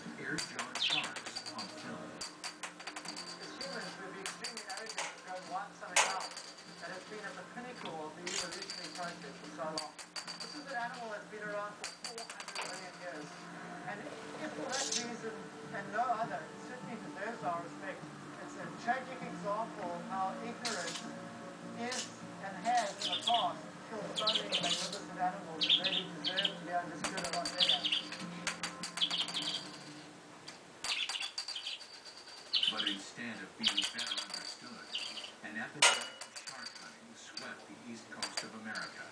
first air-jawed sharks on film. As humans, we'd be extremely arrogant to go and wipe something out that has been at the pinnacle of the evolutionary process for so long. This is an animal that's been around for 400 million years. And if for that reason and no other, it certainly deserves our respect. It's a tragic example of how ignorance is and has in the past killed so many magnificent animals that really deserve to be understood a lot better. But instead of being better understood, an epidemic of shark hunting swept the east coast of America.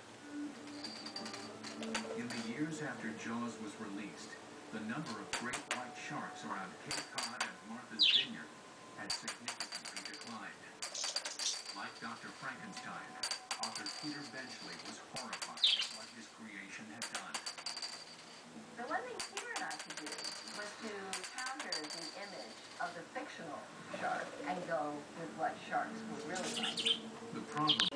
In the years after Jaws was released, the number of great white sharks around Cape Cod and Martha's Vineyard had significantly declined. Like Dr. Frankenstein, author Peter Benchley was horrified at what his creation had done. The one thing Peter and I could do was to counter the image of the fictional shark and go with what sharks were really like. The problem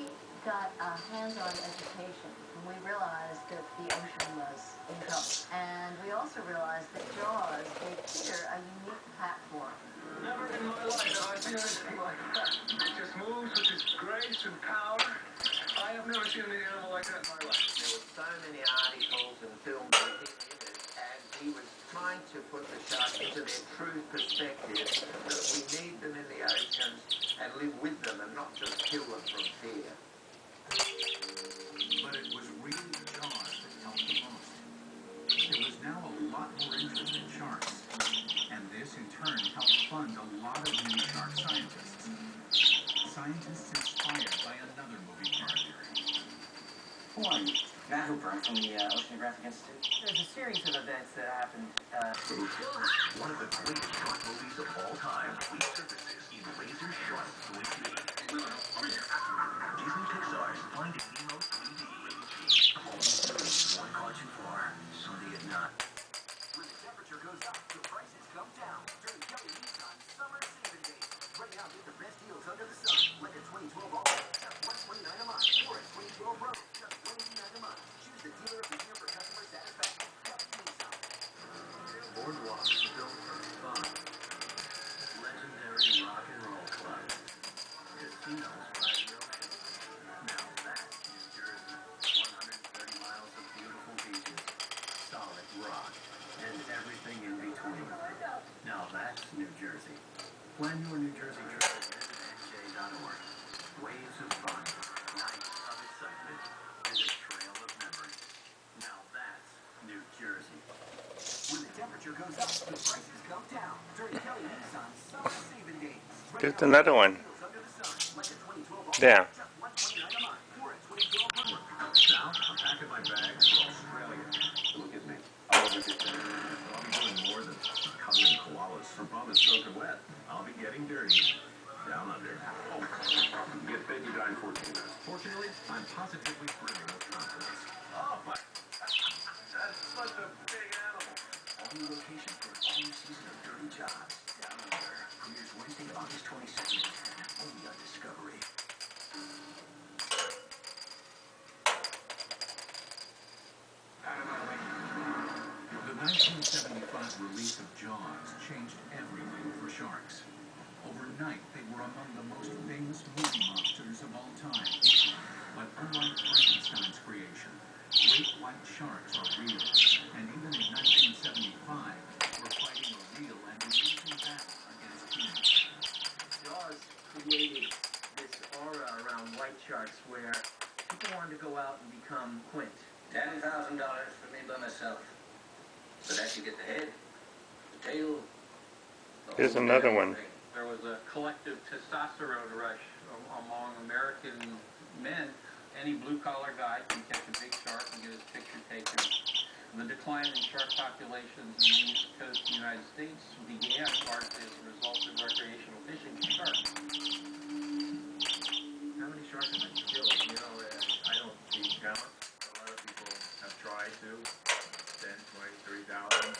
Got a hands-on education, and we realized that the ocean was in trouble. And we also realized that Jaws gave Peter a unique platform. Never in my life have I seen anything like that. It just moves with its grace and power. I have never seen an animal like that in my life. There were so many articles and films with him in it, and he was trying to put the shark into their true perspective, that we need them in the oceans and live with them and not just kill them from fear. But it was really Jaws that helped the most. There was now a lot more interest in sharks, and this in turn helped fund a lot of new shark scientists. Scientists inspired by another movie character. Who are you? Matt Hooper. I'm from the Oceanographic Institute. There's a series of events that happened. One of the greatest shark movies of all time resurfaces in laser-sharp 3D. Disney Pixar's Finding Nemo 3D. One caught you far, Sunday at 9. When the temperature goes up, the prices come down. During Kelly Nissan Summer Saving Days. Right now, get the best deals under the sun. Like a 2012 All-Star, just $129 a month. Or a 2012 Rogue, just $189 a month. Choose the dealer of the year for customer satisfaction. Kelly Nissan. Boardwalk is built for fun. Legendary rock and roll club. Casinos by the ocean. Now that's New Jersey. 130 miles of beautiful beaches, solid rock, and everything in between. Now that's New Jersey. Plan your New Jersey trip at visitnj.org. Waves of fun, nights of excitement, and a trail of memories. Now that's New Jersey. When the temperature goes up, the prices go down. During Kelly Nissan Summer Saving Days. There's another one. Yeah. Now, I'm packing my bags for Australia. Look at me. I'll be doing more than cuddling koalas. Her bum is soaking wet. I'll be getting dirty. Down under. Oh, you get big, you die in 14 minutes. Fortunately, I'm positively brimming with confidence. Oh, my. That's such a big animal. All new location for an all-new season of Dirty Jobs. Down under. Premieres Wednesday, August 22nd. Only on Discovery. The 1975 release of Jaws changed everything for sharks. Overnight, they were among the most famous movie monsters of all time. But unlike Frankenstein's creation, great white sharks are real, and even in 1975, were fighting a real and losing battle against humans. Jaws created this aura around white sharks where people wanted to go out and become Quint. $10,000 for me by myself. But that you get the head, the tail. Here's another one. There was a collective testosterone rush among American men. Any blue-collar guy can catch a big shark and get his picture taken. The decline in shark populations in the east coast of the United States began largely as a result of recreational fishing for sharks. How many sharks have been killed? You know, I don't keep count. A lot of people have tried to. 10, 20, 30,000.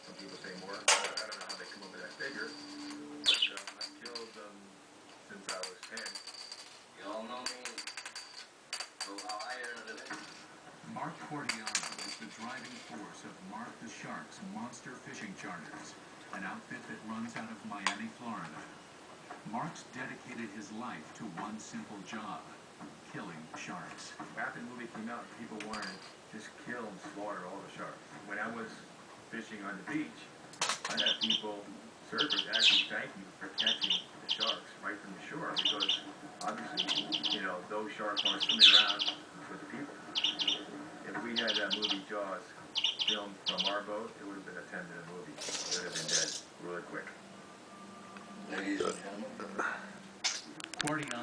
Some people say more. I don't know how they come up with that figure. But I've killed them since I was 10. You all know me. Know how I earn a living. Mark Cordiano is the driving force of Mark the Shark's Monster Fishing Charters, an outfit that runs out of Miami, Florida. Mark's dedicated his life to one simple job: killing sharks. After the movie came out, people wanted to just kill and slaughter all the sharks. When I was fishing on the beach, I had people, surfers, actually thank me for catching the sharks right from the shore, because obviously, those sharks aren't swimming around with the people. If we had that movie Jaws filmed from our boat, it would have been a 10-minute movie. It would have been dead really quick. Ladies and gentlemen. Party on.